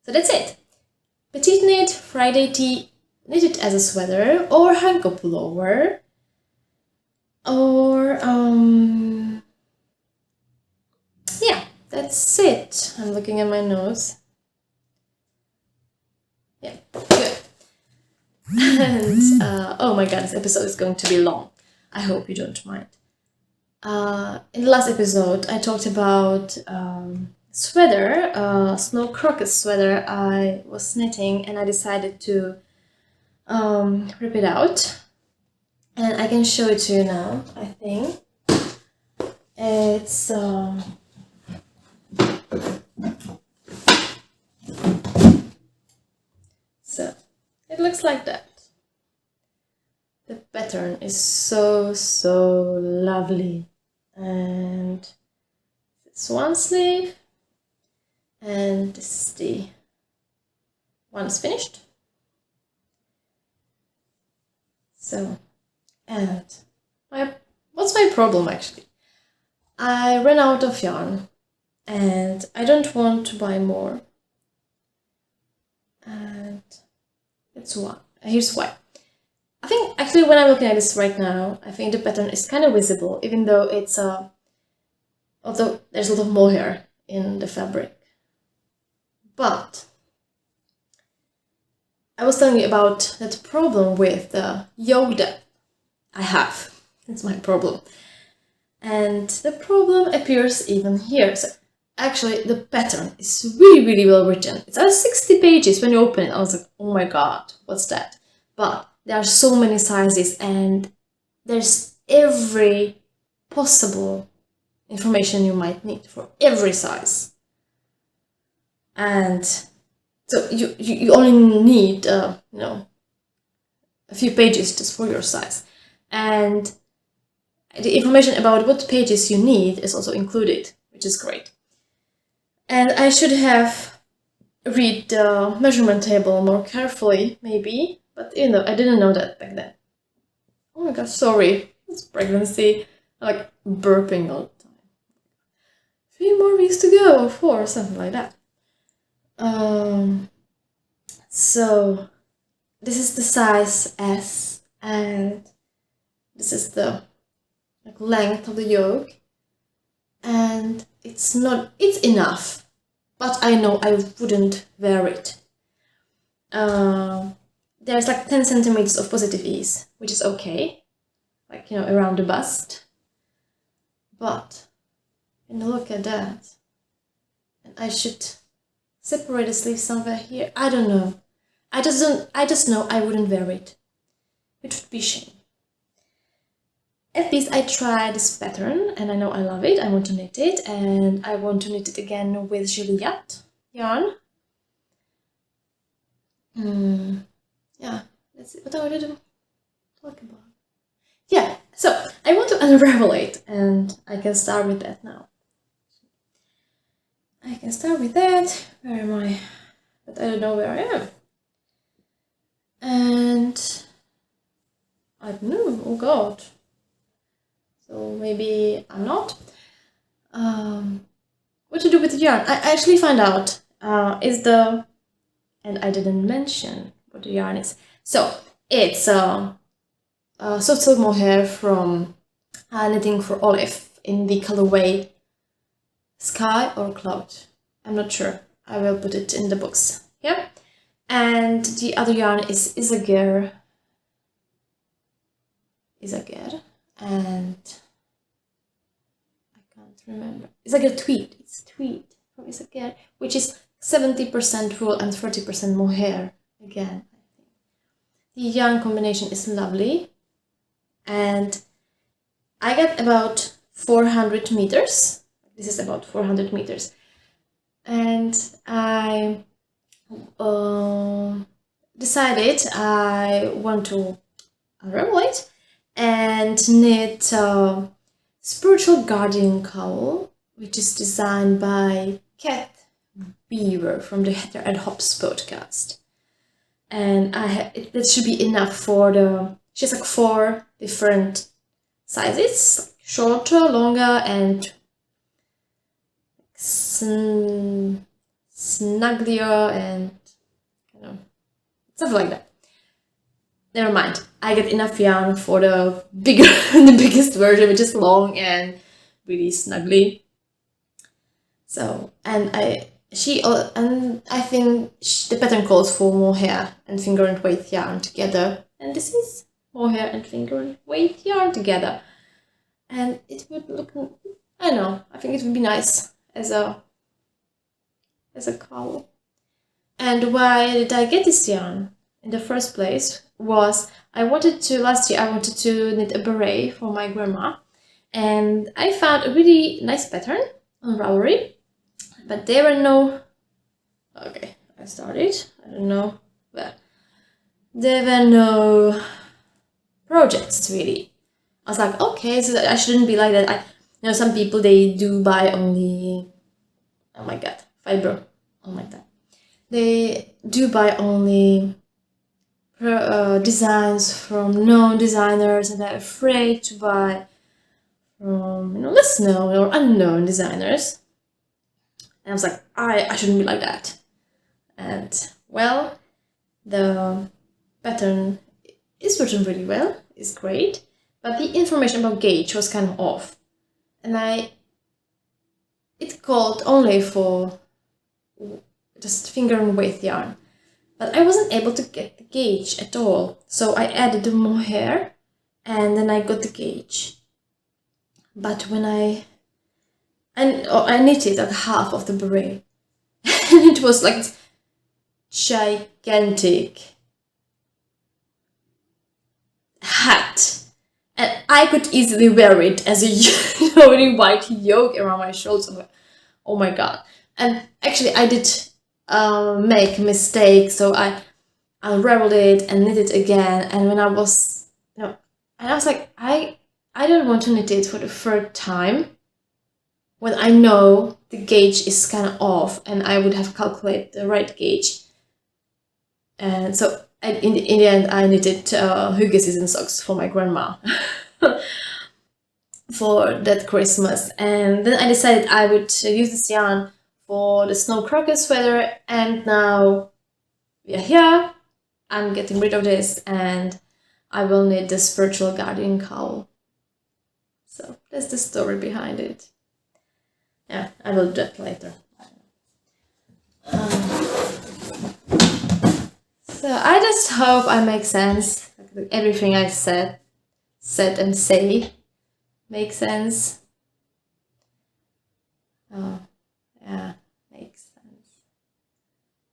So that's it. Petite knit, Friday tee, knit it as a sweater or Hygge pullover. Or, yeah, that's it. I'm looking at my notes. Yeah, good. And, oh my god, this episode is going to be long. I hope you don't mind. In the last episode, I talked about sweater, snow crochet sweater I was knitting, and I decided to rip it out. And I can show it to you now, I think. It's so it looks like that. The pattern is so lovely, and it's one sleeve, and this is the one is finished. So, and what's my problem actually? I ran out of yarn and I don't want to buy more, and it's why. Here's why. I think actually when I'm looking at this right now, I think the pattern is kind of visible, even though it's although there's a lot of mohair in the fabric. But I was telling you about that problem with the yoke that I have. That's my problem. And the problem appears even here. So actually the pattern is really well written. It's 60 pages. When you open it, I was like, oh my god, what's that? But there are so many sizes and there's every possible information you might need for every size. And so you only need a few pages just for your size. And the information about what pages you need is also included, which is great. And I should have read the measurement table more carefully, maybe, but I didn't know that back then. Oh my god, sorry, it's pregnancy. I like burping all the time. 3 more weeks to go, or 4, something like that. So this is the size S, and this is the length of the yoke, and it's enough, but I know I wouldn't wear it. There's 10 centimeters of positive ease, which is okay, around the bust. But when you look at that, and I should separate the sleeve somewhere here. I don't know. I just know I wouldn't wear it. It would be a shame. At least I tried this pattern and I know I love it. I want to knit it, and I want to knit it again with Juliet yarn. Yeah, that's it. What I wanted to talk about. Yeah, so I want to unravel it, and I can start with that now. I can start with that. Where am I? But I don't know where I am. And I don't know. Oh God. So maybe I'm not. What to do with the yarn? I actually found out. And I didn't mention what the yarn is. So it's soft silk mohair from Knitting for Olive in the colorway Sky or Cloud. I'm not sure. I will put it in the books. Yeah. And the other yarn is Hygge. And I can't remember. Hygge tweed. It's tweed from Hygge, which is 70% wool and 30% mohair. Again, I think the yarn combination is lovely, and I got about 400 meters. This is about 400 meters, and I decided I want to unravel it and knit a spiritual guardian cowl, which is designed by Kat Beaver from the Heather and Hops podcast. And that should be enough for she has like 4 different sizes, like shorter, longer, and snugglier, and something like that. Never mind. I get enough yarn for the biggest version, which is long and really snuggly. So, and I think the pattern calls for mohair and finger and weight yarn together, and this is mohair and finger and weight yarn together, and it would look, I don't know, I think it would be nice as a cowl. And why did I get this yarn in the first place was last year I wanted to knit a beret for my grandma, and I found a really nice pattern on Ravelry. But there were no, okay, I started, I don't know, but there were no projects really. I was like, okay, so I shouldn't be like that. Some people, they do buy only, oh my God, fiber, oh my God. They do buy only designs from known designers, and they're afraid to buy from, less known or unknown designers. And I was like, I shouldn't be like that. And well, the pattern is written really well, it's great, but the information about gauge was kind of off. And it called only for just finger and weight yarn, but I wasn't able to get the gauge at all. So I added the mohair, and then I got the gauge. But when I knitted like half of the beret, and it was like gigantic hat, and I could easily wear it as a really white yoke around my shoulders. I'm like, oh my God. And actually I did make a mistake, so I unraveled it and knit it again, and when I was and I was like, I don't want to knit it for the third time when I know the gauge is kind of off, and I would have calculated the right gauge. And so in the end I knitted Hygge season socks for my grandma for that Christmas. And then I decided I would use this yarn for the snow crocus sweater, and now we are here. I'm getting rid of this, and I will knit the spiritual guardian cowl. So that's the story behind it. Yeah, I will do that later. So I just hope I make sense. Like everything I said and say makes sense. Oh, yeah, makes sense.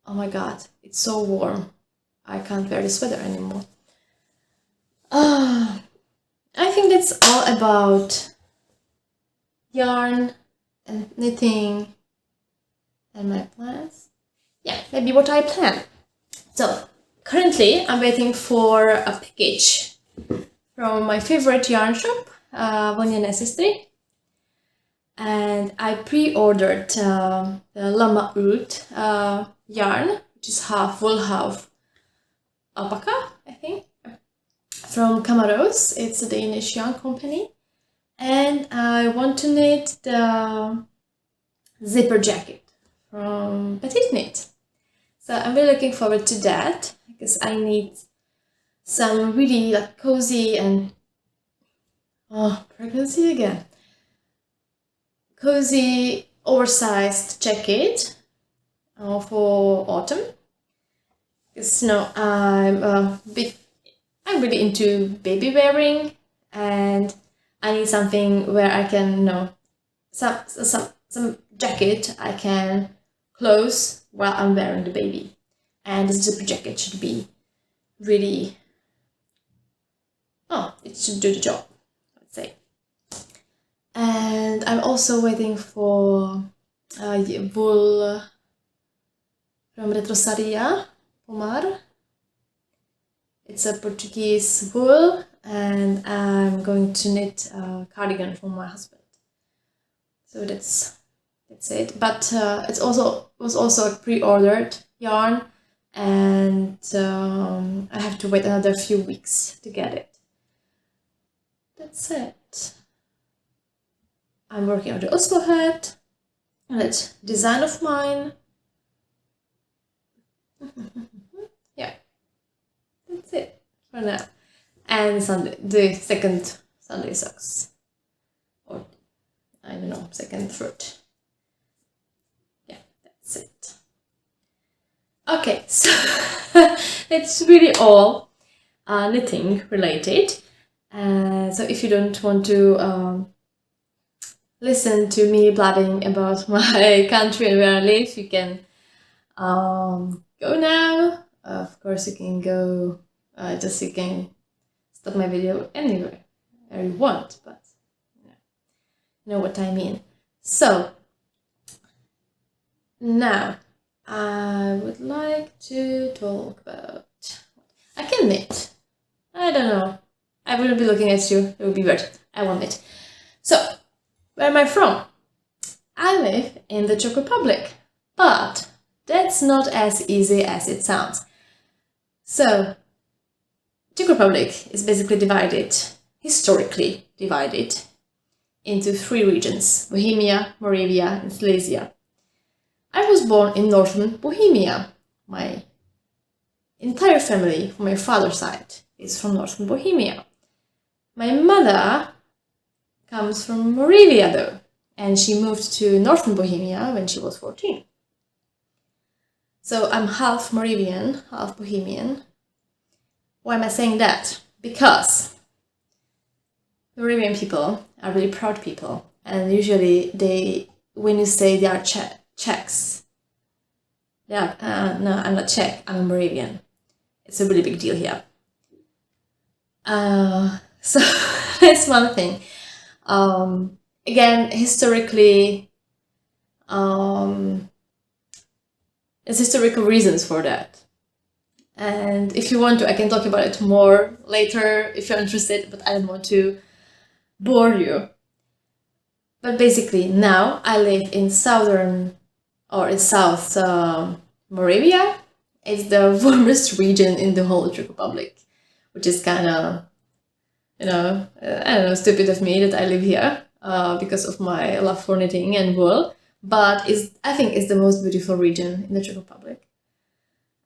Oh my God, it's so warm. I can't wear the sweater anymore. I think that's all about yarn and knitting and my plans. Yeah, maybe what I plan. So currently I'm waiting for a package from my favorite yarn shop, Necessity. and I pre-ordered the llama ult yarn, which is half wool, half alpaca, I think, from Camaros. It's a Danish yarn company, and I want to knit the zipper jacket from Petite Knit. So I'm really looking forward to that, because I need some really like cozy and pregnancy again. Cozy, oversized jacket for autumn. Because I'm really into baby wearing, and I need something where I can, some jacket I can close while I'm wearing the baby. And this zipper jacket should be really, it should do the job, let's say. And I'm also waiting for wool from Retrosaria, Pomar. It's a Portuguese wool, and I'm going to knit a cardigan for my husband. So that's it. But it was also a pre-ordered yarn, and I have to wait another few weeks to get it. That's it. I'm working on the Oslo hat, and that design of mine. Yeah, that's it for now. And the second Sunday socks, or I don't know, second fruit. Yeah, that's it. Okay, so it's really all knitting related. So if you don't want to listen to me blabbing about my country and where I live, you can go now. Of course, you can go, you can stop my video anywhere you want, but you know what I mean. So now I would like to talk about, I can knit. I don't know. I wouldn't be looking at you. It would be weird. I won't knit. So, where am I from? I live in the Czech Republic, but that's not as easy as it sounds. So, Czech Republic is basically historically divided into 3 regions: Bohemia, Moravia, and Silesia. I was born in northern Bohemia. My entire family from my father's side is from northern Bohemia. My mother comes from Moravia though, and she moved to northern Bohemia when she was 14. So I'm half Moravian, half Bohemian. Why am I saying that? Because Moravian people are really proud people, and usually when you say they are Czechs, they are, no, I'm not Czech, I'm a Moravian. It's a really big deal here. So that's one thing. Again, historically, there's historical reasons for that. And if you want to, I can talk about it more later if you're interested, but I don't want to bore you. But basically, now I live in South Moravia. It's the warmest region in the whole Czech Republic, which is kind of, I don't know, stupid of me that I live here because of my love for knitting and wool. But I think it's the most beautiful region in the Czech Republic.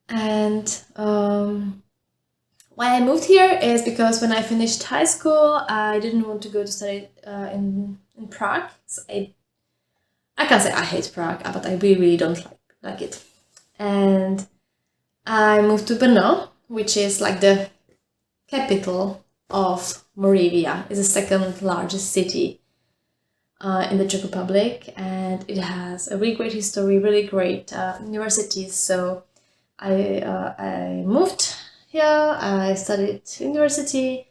And why I moved here is because when I finished high school, I didn't want to go to study in Prague. So I can't say I hate Prague, but I really, really don't like it. And I moved to Brno, which is like the capital of Moravia. It's the second largest city in the Czech Republic, and it has a really great history, really great universities. So I moved here, I studied university,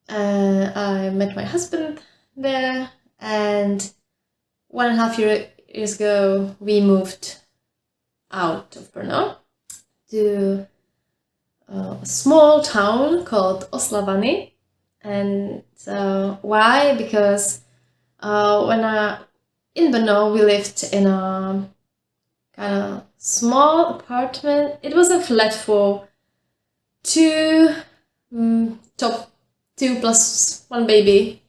I met my husband there, and 1.5 years ago we moved out of Brno to a small town called Oslavany. And why? Because In Brno, we lived in a kind of small apartment. It was a flat for two, top two plus one baby.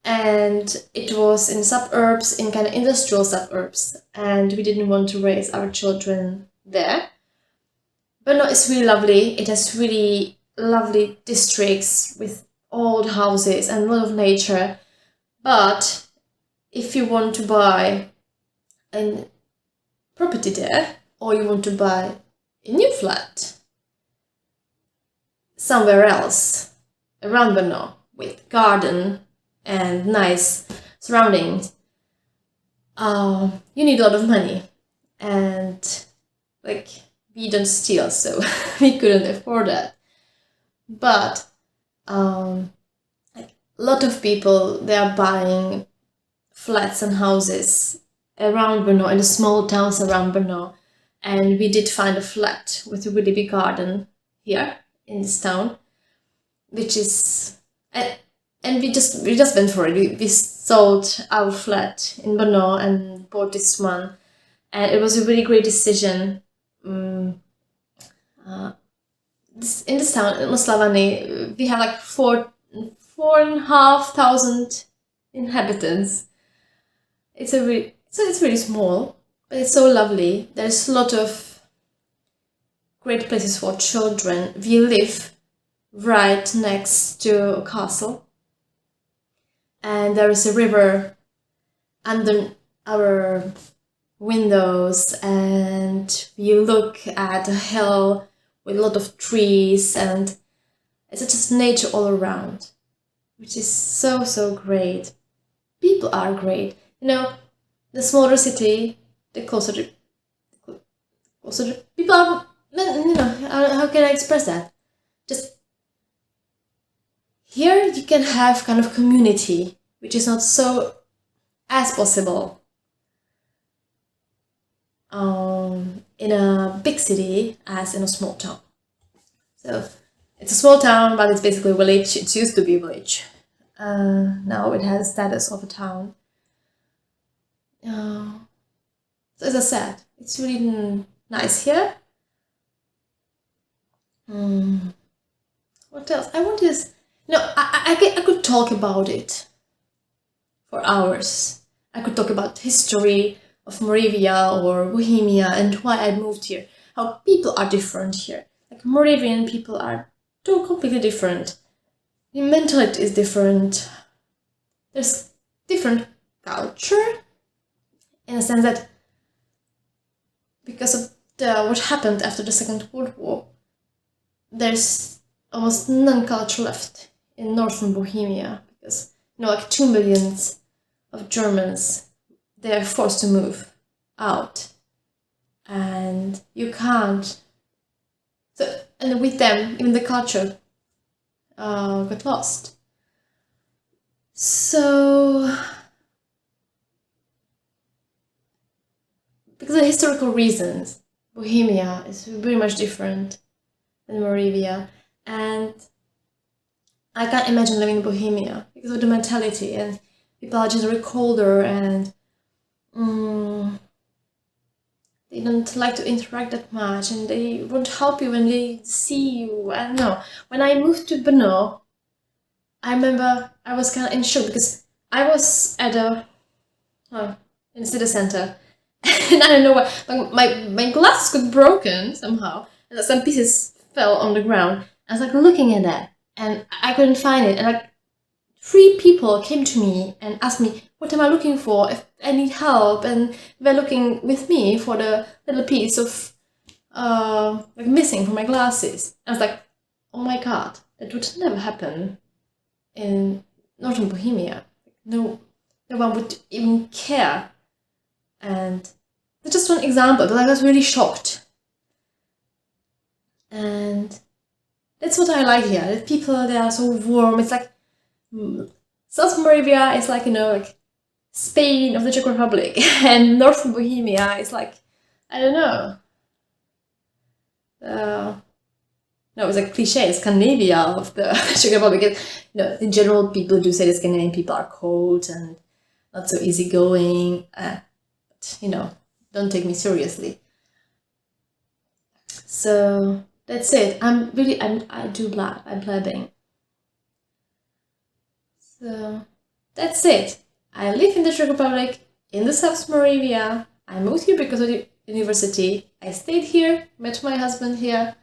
And it was in suburbs, in kind of industrial suburbs. And we didn't want to raise our children there. But no, it's really lovely. It has really lovely districts with old houses and a lot of nature. But if you want to buy a property there, or you want to buy a new flat somewhere else around Brno with garden and nice surroundings, you need a lot of money, and like we don't steal, so we couldn't afford that. But like a lot of people, they are buying flats and houses around Brno, in the small towns around Brno, and we did find a flat with a really big garden here in this town, which is and we just went for it. We sold our flat in Brno and bought this one, and it was a really great decision. In this town, in Moslavany, we have like 4,500 inhabitants. It's really small, but it's so lovely. There's a lot of great places for children. We live right next to a castle, and there is a river under our windows, and we look at a hill with a lot of trees, and it's just nature all around, which is so great. People are great. You know, the smaller city, the closer the people are. You know, how can I express that? Just here you can have kind of community, which is not so as possible in a big city as in a small town. So it's a small town, but it's basically a village. It used to be a village. Now it has status of a town. So as I said, it's really nice here. What else? I want this. No, I could talk about it for hours. I could talk about history of Moravia or Bohemia and why I moved here. How people are different here. Like Moravian people are too completely different. The mentality is different. There's different culture in a sense that because of what happened after the Second World War, there's almost none culture left in northern Bohemia because like 2 million of Germans, they are forced to move out, and you can't. So, and with them, even the culture got lost. So, because of historical reasons, Bohemia is very much different than Moravia, and I can't imagine living in Bohemia because of the mentality, and people are generally colder, and they don't like to interact that much, and they won't help you when they see you. I don't know. When I moved to Brno, I remember I was kind of in shock because I was at in the city center, and I don't know why my glasses got broken somehow, and some pieces fell on the ground. I was like looking at that, and I couldn't find it, and like 3 people came to me and asked me, what am I looking for, if I need help, and they're looking with me for the little piece of like missing from my glasses. I was like, oh my god, that would never happen in northern Bohemia. No one would even care. And that's just one example, but I was really shocked. And that's what I like here. The people, they are so warm. It's like South Moravia is like, like Spain of the Czech Republic, and Northern Bohemia is like, I don't know. No, it's like cliche, Scandinavia of the Czech Republic. In general, people do say the Scandinavian people are cold and not so easygoing. But, you know, don't take me seriously. So that's it. I do black. I'm blabbing. So that's it. I live in the Czech Republic, in the South Moravia. I moved here because of the university. I stayed here, met my husband here.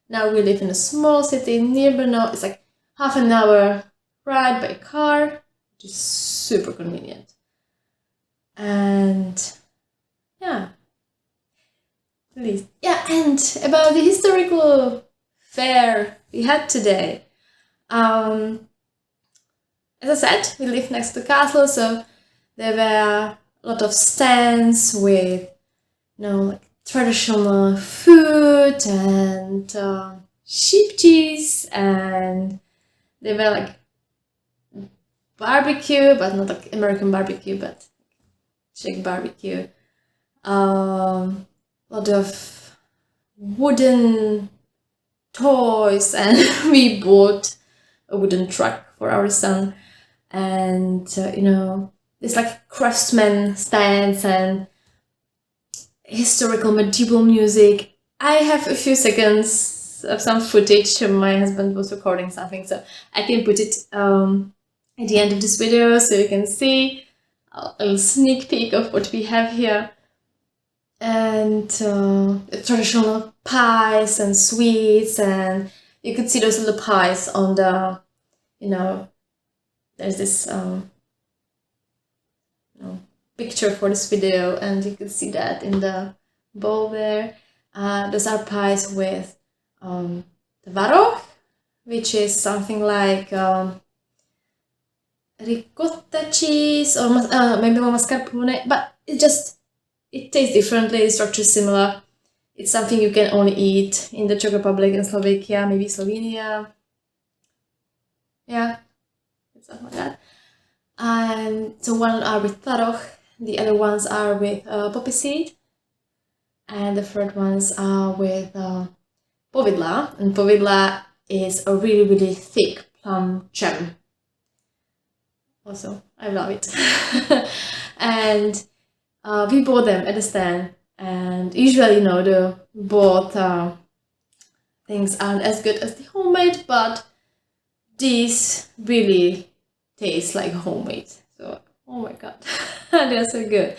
Now we live in a small city near Brno. It's like half an hour ride by car, which is super convenient. And yeah, please. Yeah, and about the historical fair we had today. As I said, we live next to the castle, so there were a lot of stands with, you know, like traditional food and sheep cheese, and they were like barbecue, but not like American barbecue, but Czech barbecue. A lot of wooden toys, and we bought a wooden truck for our son. And you know, it's like craftsman stands and historical medieval music. I have a few seconds of some footage. My husband was recording something, so I can put it at the end of this video so you can see a little sneak peek of what we have here. And traditional pies and sweets, and you could see those little pies on the, you know, there's this picture for this video, and you can see that in the bowl there. Those are pies with tvaroh, which is something like ricotta cheese or maybe mascarpone, but it tastes differently. The structure is similar. It's something you can only eat in the Czech Republic and Slovakia, maybe Slovenia. Yeah. Something like that. And so one are with tvaroh, the other ones are with poppy seed, and the third ones are with povidla. And povidla is a really, really thick plum jam. Also, I love it. And we bought them at the stand, and usually, you know, the bought things aren't as good as the homemade, but these really taste like homemade. So, oh my god, they're so good.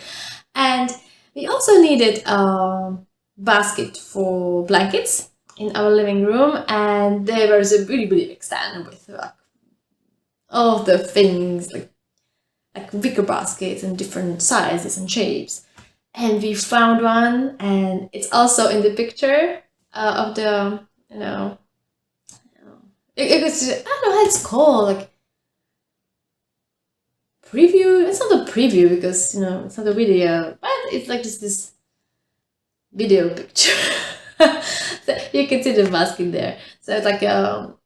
And we also needed a basket for blankets in our living room, and there was a really, really big stand with all of the things, like wicker baskets in different sizes and shapes. And we found one, and it's also in the picture of the, you know, it was, I don't know how it's called, like preview. It's not a preview because, you know, it's not a video, but it's like just this video picture. So you can see the basket there. So it's like a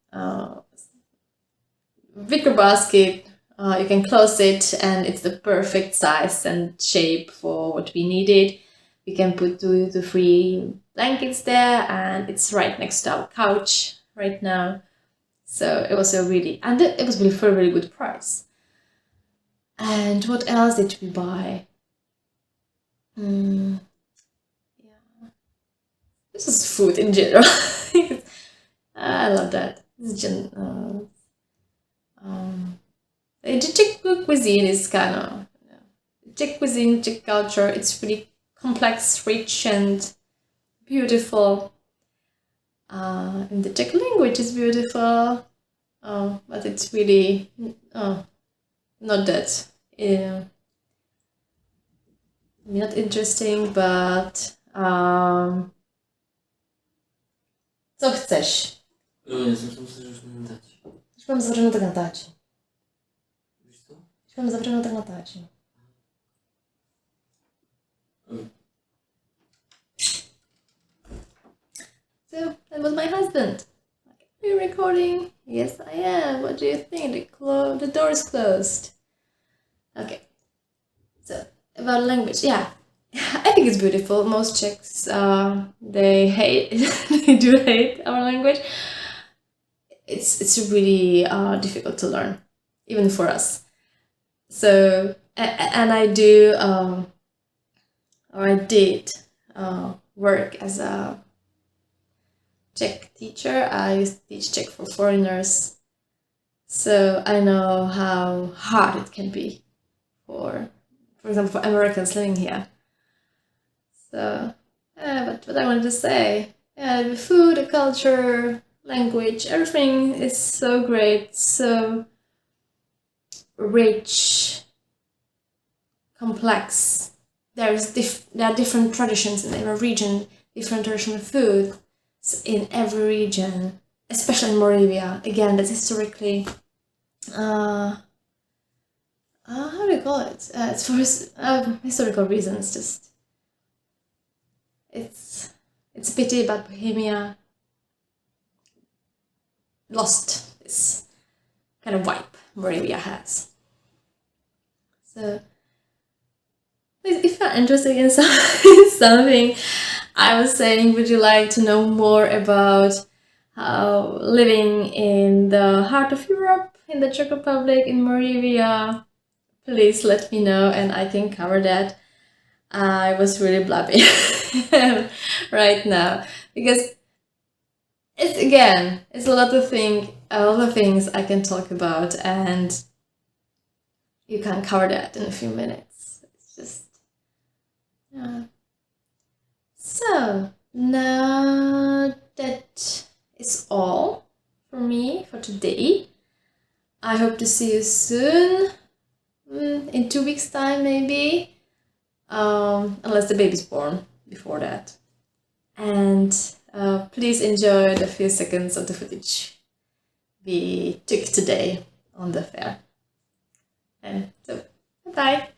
wicker basket. You can close it, and it's the perfect size and shape for what we needed. We can put 2 to 3 blankets there, and it's right next to our couch right now. So it was it was really for a really good price. And what else did we buy? Yeah, this is food in general. I love that. The Czech cuisine is kind of, you know, Czech cuisine, Czech culture. It's really complex, rich, and beautiful. And the Czech language is beautiful, but it's really not that not interesting, but co chceš? Já jsem si myslel, že už mám natáčí. Když mám zavřeno, tak natáčí. Víš co? Když mám zavřeno, tak natáčí. So that was my husband. Are you recording? Yes, I am. What do you think? The door is closed. Okay. So about language, yeah, I think it's beautiful. Most Czechs, they do hate our language. It's really difficult to learn, even for us. So and I do or I did work as a Czech teacher. I used to teach Czech for foreigners, so I know how hard it can be for example, for Americans living here. So, but what I wanted to say, the food, the culture, language, everything is so great, so rich, complex. There are different traditions in every region, different traditional food in every region, especially in Moravia. Again, that's historically, how do you call it? It's for historical reasons. Just it's a pity, but Bohemia lost this kind of vibe Moravia has. So, if you're interested in something I was saying, would you like to know more about how living in the heart of Europe, in the Czech Republic, in Moravia? Please let me know and I can cover that. I was really blabby right now because it's a lot of things I can talk about, and you can't cover that in a few minutes. It's just so now that is all for me for today. I hope to see you soon, in 2 weeks time maybe, unless the baby's born before that. And please enjoy the few seconds of the footage we took today on the fair. And so, bye.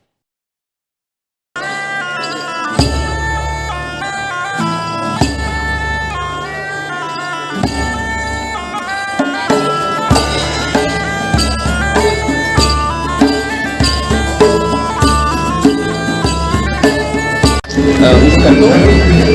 This